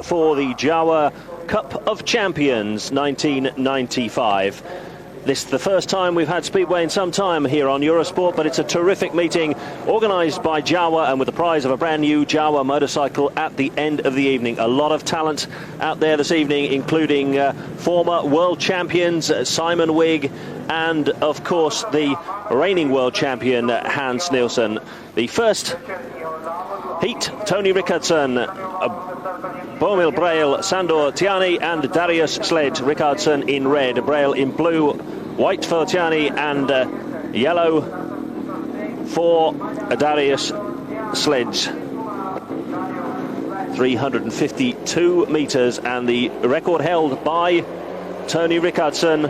for the Jawa Cup of Champions 1995. This is the first time we've had Speedway in some time here on Eurosport, but it's a terrific meeting organised by Jawa and with the prize of a brand new Jawa motorcycle at the end of the evening. A lot of talent out there this evening, including former world champions Simon Wigg and, of course, the reigning world champion Hans Nielsen. The first heat, Tony Rickardson, Bomil Braille, Sándor Tihanyi and Darius Sledge. Rickardson in red, Braille in blue, white for Tihanyi and yellow for Darius Sledge. 352 metres and the record held by Tony Rickardson.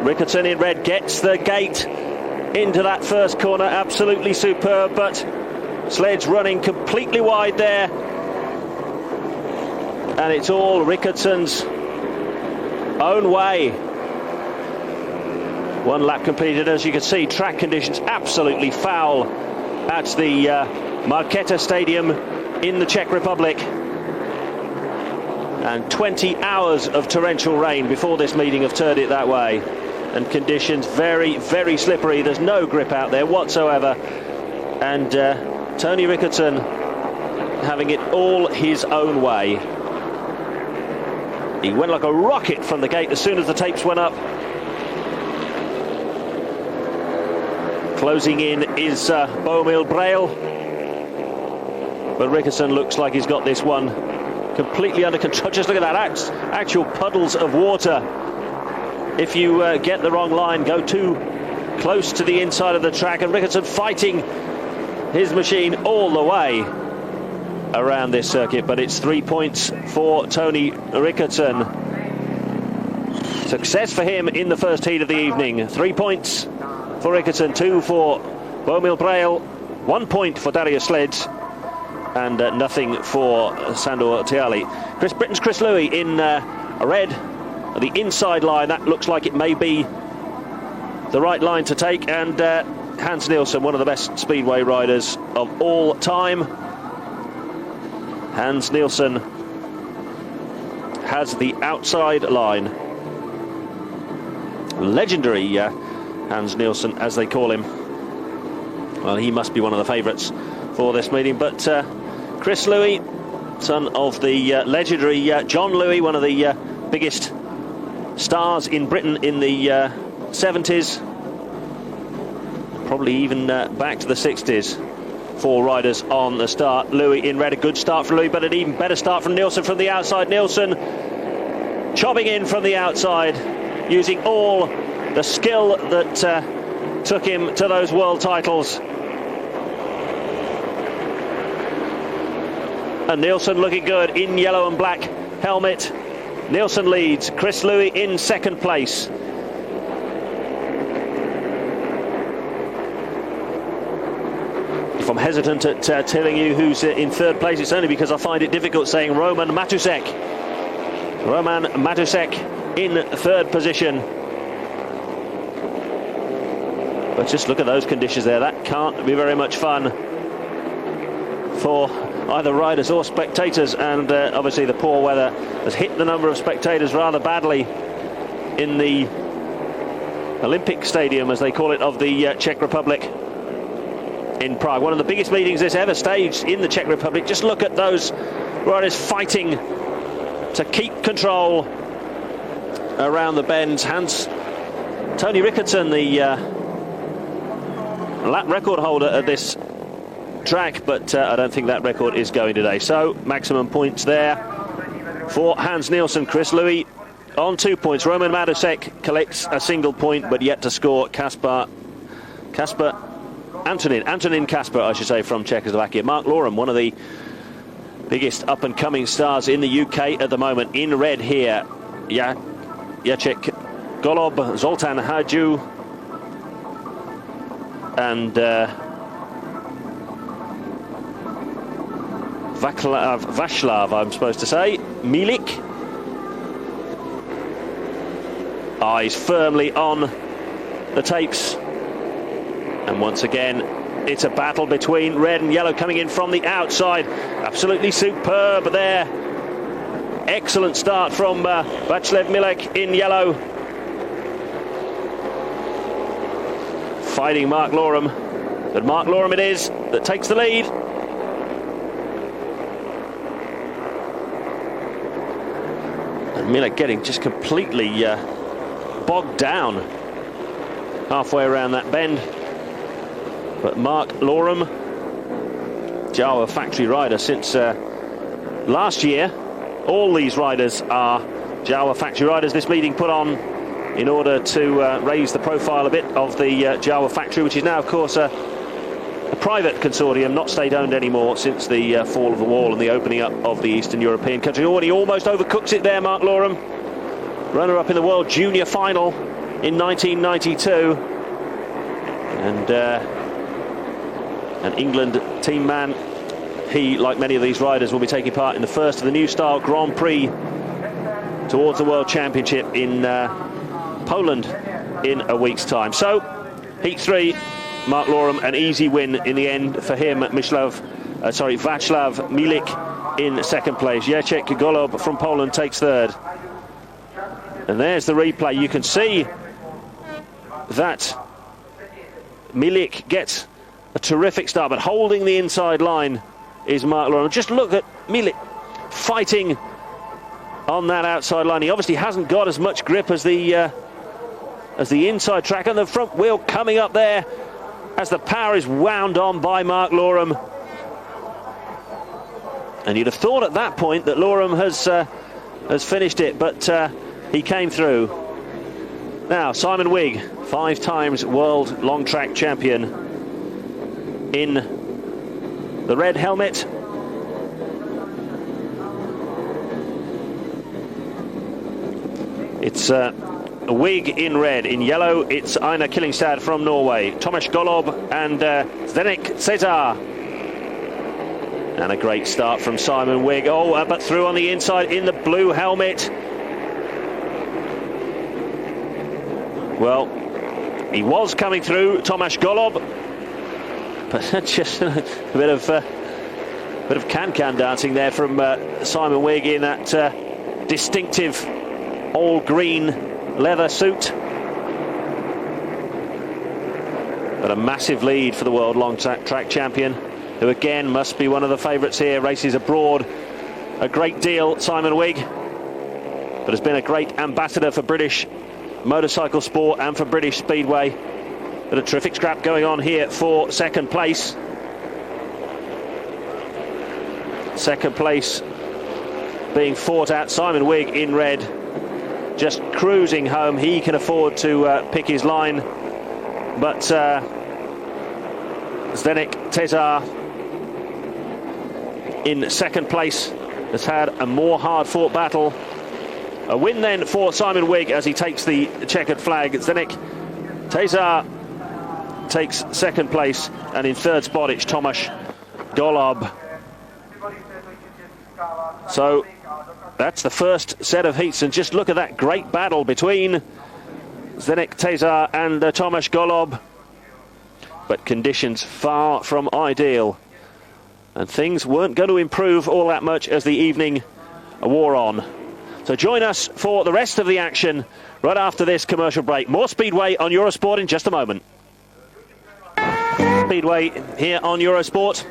Rickardson in red gets the gate into that first corner, absolutely superb, but Sledge running completely wide there. And it's all Rickardson's own way. One lap completed. As you can see, track conditions absolutely foul at the Markéta Stadium in the Czech Republic. And 20 hours of torrential rain before this meeting have turned it that way. And conditions very, very slippery. There's no grip out there whatsoever. And Tony Rickardson having it all his own way. He went like a rocket from the gate as soon as the tapes went up. Closing in is Bomil Braille. But Rickardson looks like he's got this one completely under control. Just look at that, actual puddles of water. If you get the wrong line, go too close to the inside of the track, and Rickardson fighting his machine all the way around this circuit. But it's 3 points for Tony Rickardson. Success for him in the first heat of the evening. 3 points for Rickardson, 2 for Bomil Braille, 1 point for Darius Sledge, and nothing for Sándor Tihanyi. Britain's Chris Louis in red, the inside line. That looks like it may be the right line to take, and Hans Nielsen, one of the best Speedway riders of all time. Hans Nielsen has the outside line. Legendary Hans Nielsen, as they call him. Well, he must be one of the favourites for this meeting. But Chris Louis, son of the legendary John Louis, one of the biggest stars in Britain in the 70s, probably even back to the 60s. 4 riders on the start. Louis in red, a good start from Louis, but an even better start from Nielsen from the outside. Nielsen chopping in from the outside, using all the skill that took him to those world titles. And Nielsen looking good in yellow and black helmet. Nielsen leads, Chris Louis in second place. If I'm hesitant at telling you who's in third place, it's only because I find it difficult saying Roman Matusek. Roman Matusek in third position. But just look at those conditions there. That can't be very much fun for either riders or spectators. And obviously the poor weather has hit the number of spectators rather badly in the Olympic Stadium, as they call it, of the Czech Republic in Prague. One of the biggest meetings this ever staged in the Czech Republic. Just look at those riders fighting to keep control around the bends. Tony Rickardson, the lap record holder at this track, but I don't think that record is going today. So maximum points there for Hans Nielsen. Chris Louis on 2 points. Roman Matusek collects a single point, but yet to score. Antonin Kasper, I should say, from Czechoslovakia. Mark Loram, one of the biggest up-and-coming stars in the UK at the moment, in red here. Jacek Golob, Zoltán Hajdú, and Václav, I'm supposed to say, Milik. Eyes firmly on the tapes. And once again, it's a battle between red and yellow coming in from the outside. A absolutely superb there. Excellent start from Václav Milek in yellow. Fighting Mark Loram, but Mark Loram it is that takes the lead. And Milek getting just completely bogged down halfway around that bend. But Mark Loram, Jawa factory rider since last year. All these riders are Jawa factory riders. This meeting put on in order to raise the profile a bit of the Jawa factory, which is now, of course, a private consortium, not state-owned anymore since the fall of the wall and the opening up of the Eastern European country. Oh, and he almost overcooks it there, Mark Loram. Runner-up in the World Junior Final in 1992. And an England team man. He, like many of these riders, will be taking part in the first of the new style Grand Prix towards the World Championship in Poland in a week's time. So, Heat 3, Mark Loram, an easy win in the end for him. Václav Milek in second place. Jacek Golob from Poland takes third. And there's the replay. You can see that Milek gets a terrific start, but holding the inside line is Mark Loram. Just look at Milek fighting on that outside line. He obviously hasn't got as much grip as the inside track, and the front wheel coming up there as the power is wound on by Mark Loram. And you'd have thought at that point that Loram has finished it, but he came through. Now Simon Wigg, 5 times world long track champion, in the red helmet. It's a Wigg in red. In yellow, it's Einar Killingstad from Norway. Tomas Golob and Zdeněk Cezar. And a great start from Simon Wigg. Oh, but through on the inside in the blue helmet. Well, he was coming through, Tomas Golob. But just a bit of can-can dancing there from Simon Wigg in that distinctive all-green leather suit. But a massive lead for the world long track champion, who again must be one of the favourites here. Races abroad a great deal, Simon Wigg, but has been a great ambassador for British motorcycle sport and for British Speedway. But a terrific scrap going on here for second place. Second place being fought out. Simon Wigg in red, just cruising home. He can afford to pick his line, but Zdeněk Cezar in second place has had a more hard-fought battle. A win then for Simon Wigg as he takes the checkered flag. Zdeněk Cezar takes second place, and in third spot it's Tomas Golob. So that's the first set of heats, and just look at that great battle between Zdeněk Cezar and Tomas Golob. But conditions far from ideal, and things weren't going to improve all that much as the evening wore on. So join us for the rest of the action right after this commercial break. More Speedway on Eurosport in just a moment. Speedway here on Eurosport.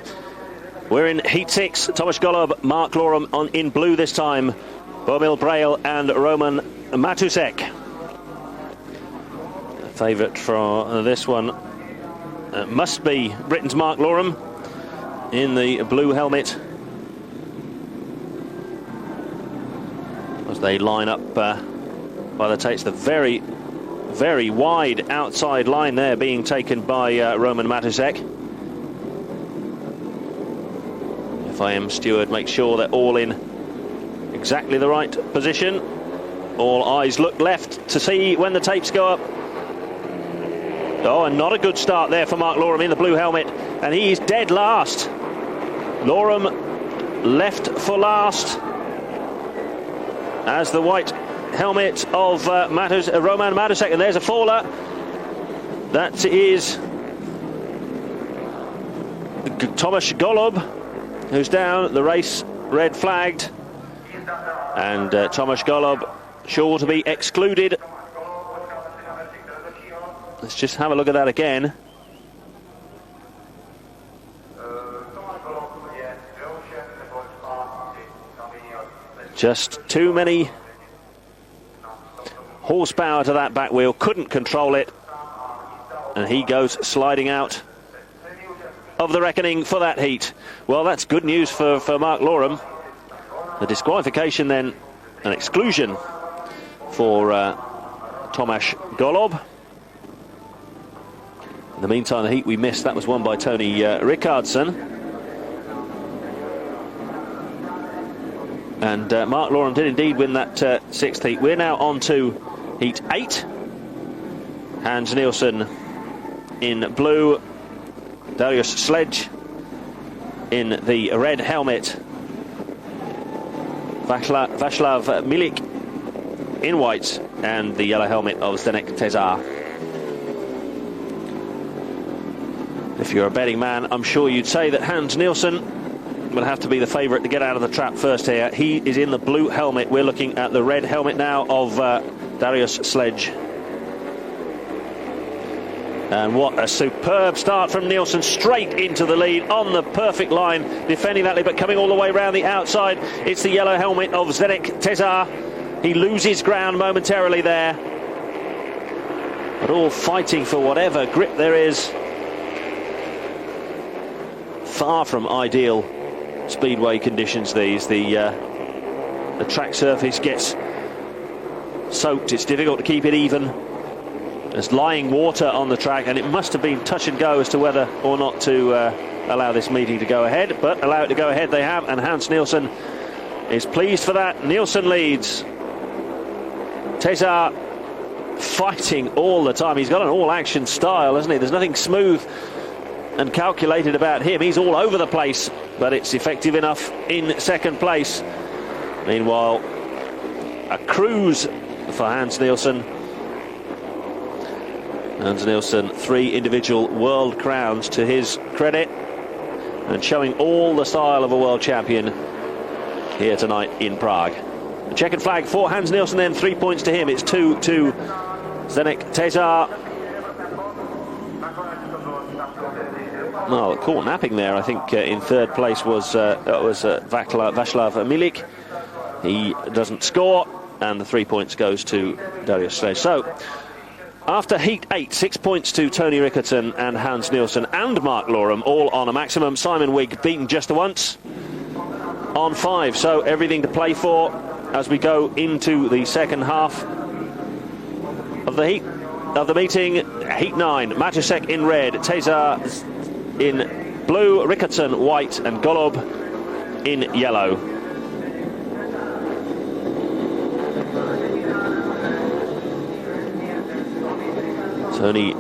We're in Heat 6. Tomas Golob, Mark Loram in blue this time. Bomil Braille and Roman Matusek. Favourite for this one must be Britain's Mark Loram in the blue helmet. As they line up by the tapes, the very, very wide outside line there being taken by Roman Matusek. FIM steward makes sure they're all in exactly the right position. All eyes look left to see when the tapes go up. Oh, and not a good start there for Mark Loram in the blue helmet, and he's dead last. Loram left for last as the white helmet of Roman Matusek, and there's a faller. That is Tomas Golob. who's down. The race red flagged. And Tomáš Golob sure to be excluded. Let's just have a look at that again. Just too many horsepower to that back wheel, couldn't control it, and he goes sliding out of the reckoning for that heat. Well, that's good news for Mark Loram. The disqualification then, an exclusion for Tomáš Golob. In the meantime, the heat we missed, that was won by Tony Rickardsson. And Mark Loram did indeed win that sixth heat. We're now on to heat 8. Hans Nielsen in blue, Dariusz Sledge in the red helmet, Václav Milik in white, and the yellow helmet of Zdeněk Tezar. If you're a betting man, I'm sure you'd say that Hans Nielsen will have to be the favourite to get out of the trap first here. He is in the blue helmet. We're looking at the red helmet now of Dariusz Sledge. And what a superb start from Nielsen, straight into the lead on the perfect line, defending that lead, but coming all the way around the outside. It's the yellow helmet of Zdeněk Tezar. He loses ground momentarily there, but all fighting for whatever grip there is. Far from ideal speedway conditions these. The track surface gets soaked. It's difficult to keep it even. There's lying water on the track, and it must have been touch and go as to whether or not to allow this meeting to go ahead, but allow it to go ahead they have, and Hans Nielsen is pleased for that. Nielsen leads. Tezar fighting all the time. He's got an all-action style, hasn't he? There's nothing smooth and calculated about him. He's all over the place, but it's effective enough in second place. Meanwhile, a cruise for Hans Nielsen. Hans Nielsen, 3 individual world crowns to his credit, and showing all the style of a world champion here tonight in Prague. The checkered flag for Hans Nielsen, then 3 points to him. It's 2 to Zdeněk Tezar. Well, caught napping there. I think in third place was Václav Milik. He doesn't score, and the 3 points goes to Dariusz Sledge. So, after heat 8, 6 points to Tony Rickardsson and Hans Nielsen and Mark Loram, all on a maximum. Simon Wigg beaten just once on 5. So everything to play for as we go into the second half of the heat of the meeting. Heat 9, Matusek in red, Tezar in blue, Rickardsson white, and Golob in yellow. Tony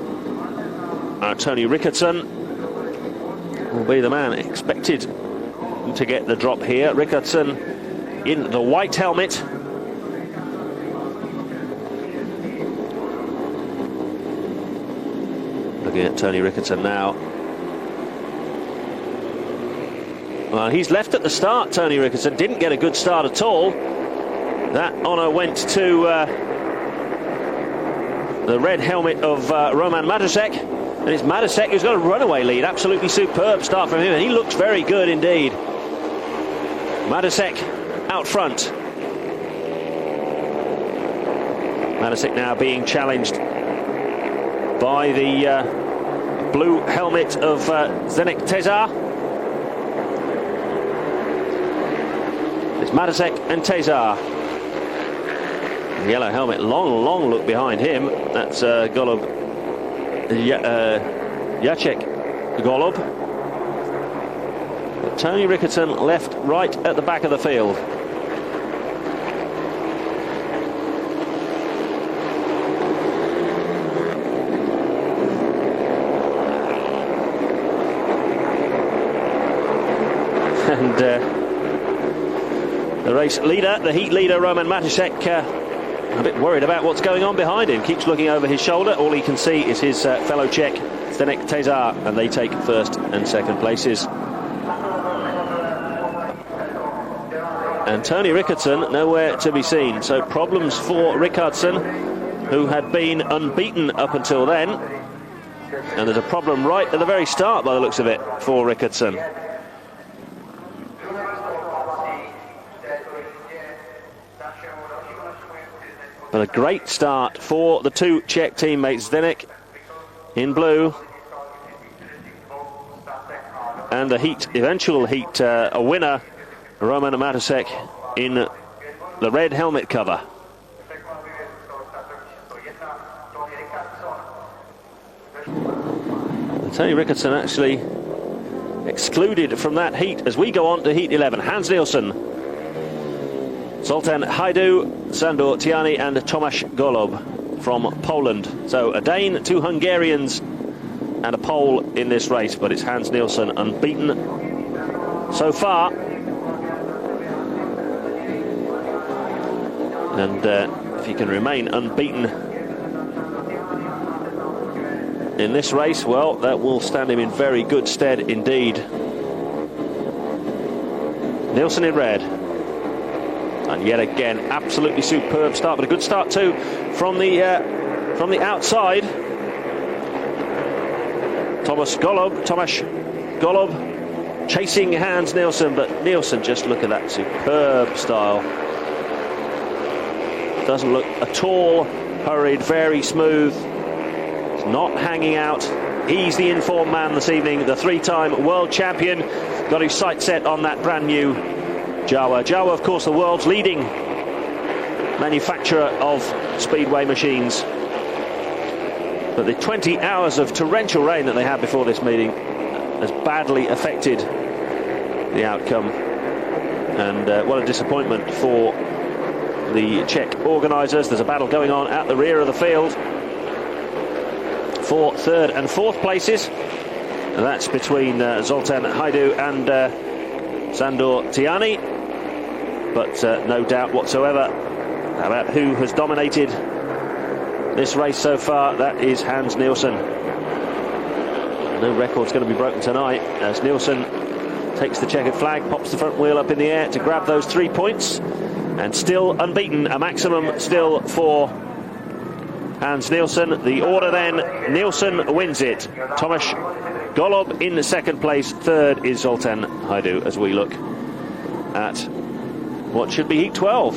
Rickardsson will be the man expected to get the drop here. Rickardsson in the white helmet. Looking at Tony Rickardsson now. Well, he's left at the start, Tony Rickardsson. Didn't get a good start at all. That honour went to the red helmet of Roman Matusek, and it's Matusek who's got a runaway lead. Absolutely superb start from him, and he looks very good indeed. Matusek out front. Matusek now being challenged by the blue helmet of Zdeněk Tezar. It's Matusek and Tezar. Yellow helmet, long look behind him. That's Golob, Jacek Golob. But Tony Rickardsson left right at the back of the field. And the race leader, the heat leader, Roman Matusek, a bit worried about what's going on behind him. Keeps looking over his shoulder. All he can see is his fellow Czech, Zdeněk Tezar, and they take first and second places. And Tony Rickardson nowhere to be seen. So problems for Rickardson, who had been unbeaten up until then. And there's a problem right at the very start, by the looks of it, for Rickardson. But a great start for the two Czech teammates, Zdeněk in blue, and the eventual heat, a winner, Roman Matusek in the red helmet cover. Tony Rickardson actually excluded from that heat as we go on to heat 11. Hans Nielsen, Zoltán, Hajdú, Sándor, Tihanyi and Tomáš Golob from Poland. So a Dane, two Hungarians and a Pole in this race, but it's Hans Nielsen unbeaten so far. And if he can remain unbeaten in this race, well, that will stand him in very good stead indeed. Nielsen in red. And yet again, absolutely superb start, but a good start too from the outside. Tomáš Golob chasing Hans Nielsen, but Nielsen, just look at that superb style. Doesn't look at all hurried, very smooth. He's not hanging out. He's the informed man this evening, the three-time world champion. Got his sights set on that brand new Jawa. Jawa, of course, the world's leading manufacturer of speedway machines. But the 20 hours of torrential rain that they had before this meeting has badly affected the outcome. And what a disappointment for the Czech organisers. There's a battle going on at the rear of the field for third and fourth places. And that's between Zoltán, Hajdú and Sándor, Tihanyi. But no doubt whatsoever about who has dominated this race so far. That is Hans Nielsen. No record's going to be broken tonight as Nielsen takes the checkered flag, pops the front wheel up in the air to grab those 3 points, and still unbeaten, a maximum still for Hans Nielsen. The order then, Nielsen wins it. Tomáš Golob in second place, third is Zoltán Hajdú, as we look at what should be heat 12.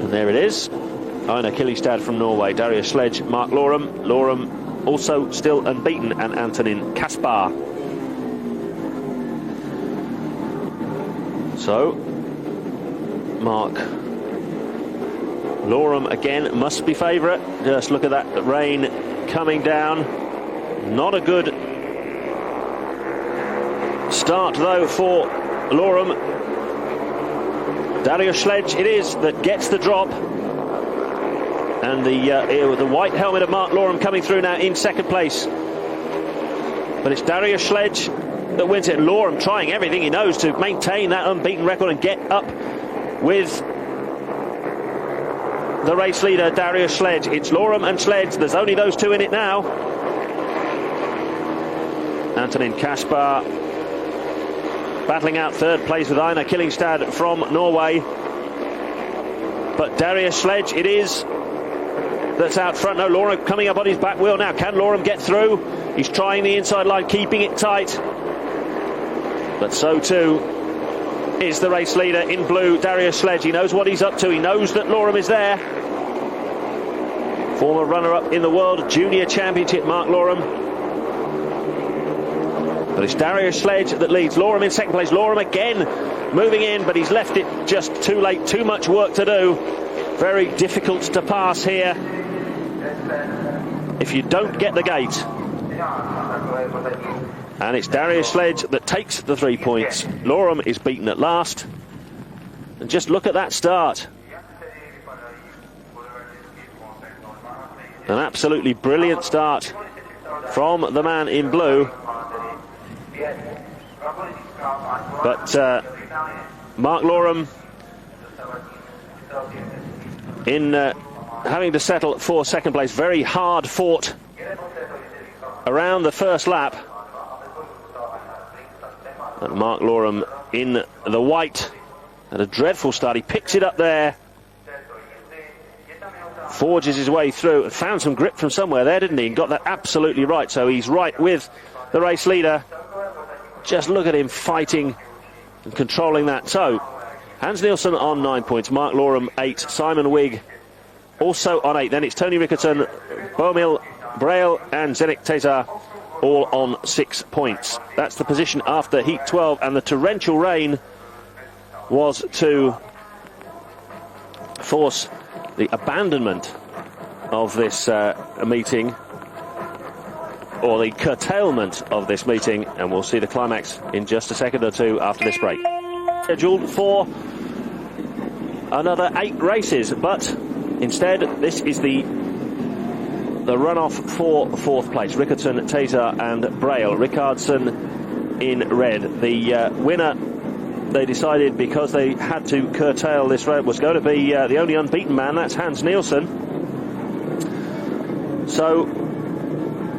And there it is. Einar Killestad from Norway, Darius Sledge, Mark Lorum also still unbeaten, and Antonin Kaspar. So Mark Lorum again must be favourite. Just look at that rain coming down. Not a good start though for Lorum. Darius Sledge it is that gets the drop, and the white helmet of Mark Lorum coming through now in second place. But it's Darius Sledge that wins it. Lorum trying everything he knows to maintain that unbeaten record and get up with the race leader Darius Sledge. It's Lorum and Sledge, there's only those two in it now. Antonin Kaspar battling out third place with Einar Killingstad from Norway. But Darius Sledge it is that's out front. No, Lorum coming up on his back wheel now. Can Lorum get through? He's trying the inside line, keeping it tight. But so too is the race leader in blue, Darius Sledge. He knows what he's up to. He knows that Lorum is there. Former runner-up in the World Junior Championship, Mark Lorum. But it's Darius Sledge that leads. Lorum in second place. Lorum again moving in, but he's left it just too late. Too much work to do. Very difficult to pass here if you don't get the gate. And it's Darius Sledge that takes the 3 points. Lorum is beaten at last. And just look at that start. An absolutely brilliant start from the man in blue. But Mark Lorum in having to settle for second place. Very hard fought around the first lap. And Mark Lorum in the white Had a dreadful start. He picks it up there. Forges his way through and found some grip from somewhere there, didn't he? And got that absolutely right. So he's right with the race leader. Just look at him fighting and controlling that. So Hans Nielsen on 9 points, Mark Loram 8, Simon Wigg also on 8. Then it's Tony Rickerton, Boumil Braille and Zdeněk Tezar all on 6 points. That's the position after Heat 12, and the torrential rain was to force the abandonment of this meeting, or the curtailment of this meeting, and we'll see the climax in just a second or two after this break. Scheduled for another 8 races, but instead this is the runoff for 4th place. Rickerton, Tezar and Braille. Rickardson in red. The winner, they decided, because they had to curtail this race, was going to be the only unbeaten man. That's Hans Nielsen. So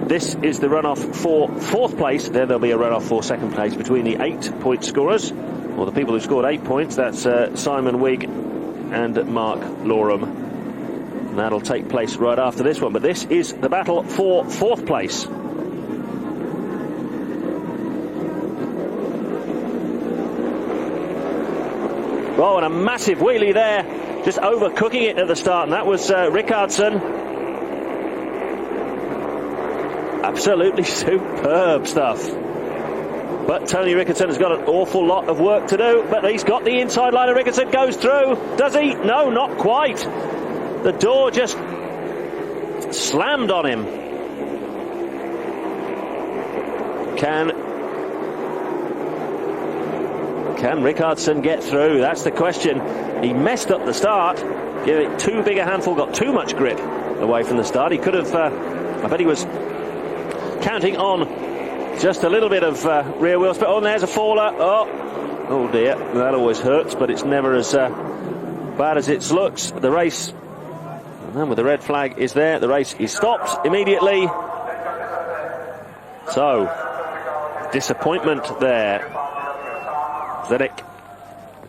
this is the runoff for 4th place. Then there'll be a runoff for 2nd place between the 8-point scorers, or the people who scored 8 points. That's Simon Wigg and Mark Loram. And that'll take place right after this one. But this is the battle for 4th place. Oh, and a massive wheelie there, just overcooking it at the start, and that was Rickardson. Absolutely superb stuff. But Tony Rickerton has got an awful lot of work to do, but he's got the inside line, and Rickerton goes through. Does he? No, not quite. The door just slammed on him. Can Rickardson get through? That's the question. He messed up the start, gave it too big a handful, got too much grip away from the start. He could have, I bet he was counting on just a little bit of rear wheel spin. Oh, and there's a faller. Oh dear, that always hurts, but it's never as bad as it looks. The race, and with the red flag is there, the race is stopped immediately. So, disappointment there. Zdeněk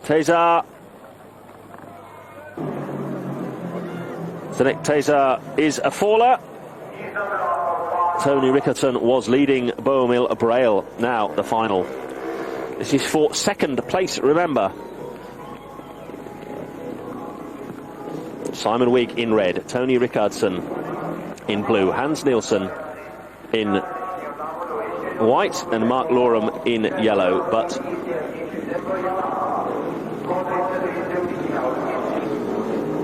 Tezar. Zdeněk Tezar is a faller. Tony Rickerton was leading Boumil Braille. Now the final. This is for 2nd place, remember. Simon Wigg in red, Tony Rickardson in blue, Hans Nielsen in white and Mark Loram in yellow. But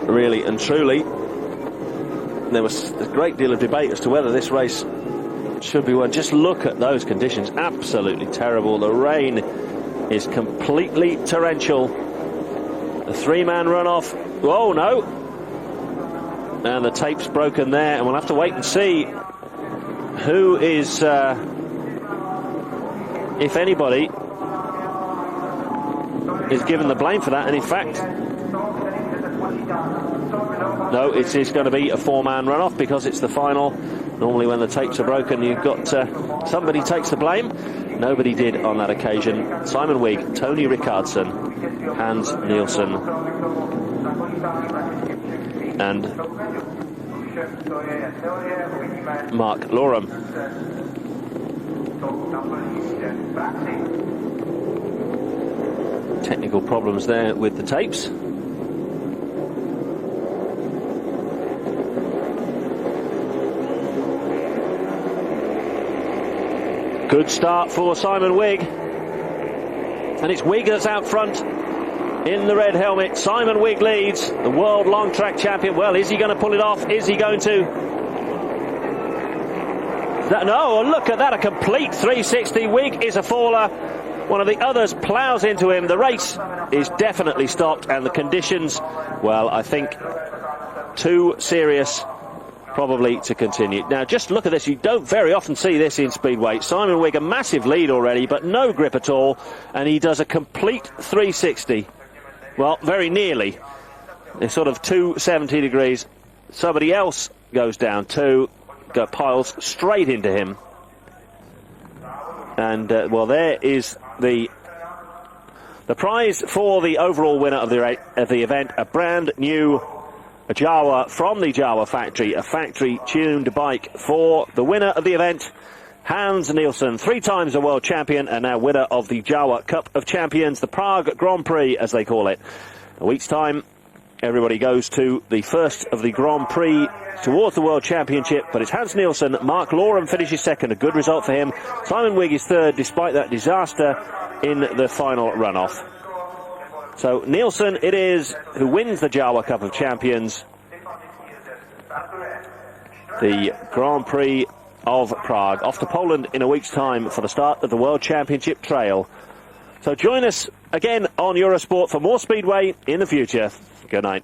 really and truly, there was a great deal of debate as to whether this race should be won. Just look at those conditions, absolutely terrible. The rain is completely torrential. The 3-man runoff, oh no, and the tape's broken there, and we'll have to wait and see who is, if anybody, is given the blame for that. And in fact, no, it is going to be a 4-man runoff because it's the final. Normally when the tapes are broken, you've got somebody takes the blame. Nobody did on that occasion. Simon Wigg, Tony Rickardson, Hans Nielsen and Mark Loram. Technical problems there with the tapes. Good start for Simon Wigg. And it's Wigg that's out front in the red helmet. Simon Wigg leads, the world long track champion. Well, is he going to pull it off? Is he going to? No, look at that, a complete 360. Wigg is a faller. One of the others ploughs into him. The race is definitely stopped, and the conditions, well, I think too serious probably to continue. Now just look at this. You don't very often see this in Speedway. Simon Wigg, a massive lead already, but no grip at all, and he does a complete 360. Well, very nearly. It's sort of 270 degrees. Somebody else goes down too, piles straight into him. And well, there is the The prize for the overall winner of the event, a brand new Jawa from the Jawa factory, a factory-tuned bike for the winner of the event, Hans Nielsen, 3 times a world champion and now winner of the Jawa Cup of Champions, the Prague Grand Prix as they call it. A week's time, everybody goes to the first of the Grand Prix towards the World Championship, but it's Hans Nielsen. Mark Loram finishes second, a good result for him. Simon Wigg is third, despite that disaster in the final runoff. So Nielsen it is who wins the Jawa Cup of Champions, the Grand Prix of Prague, off to Poland in a week's time for the start of the World Championship trail. So join us again on Eurosport for more Speedway in the future. Good night.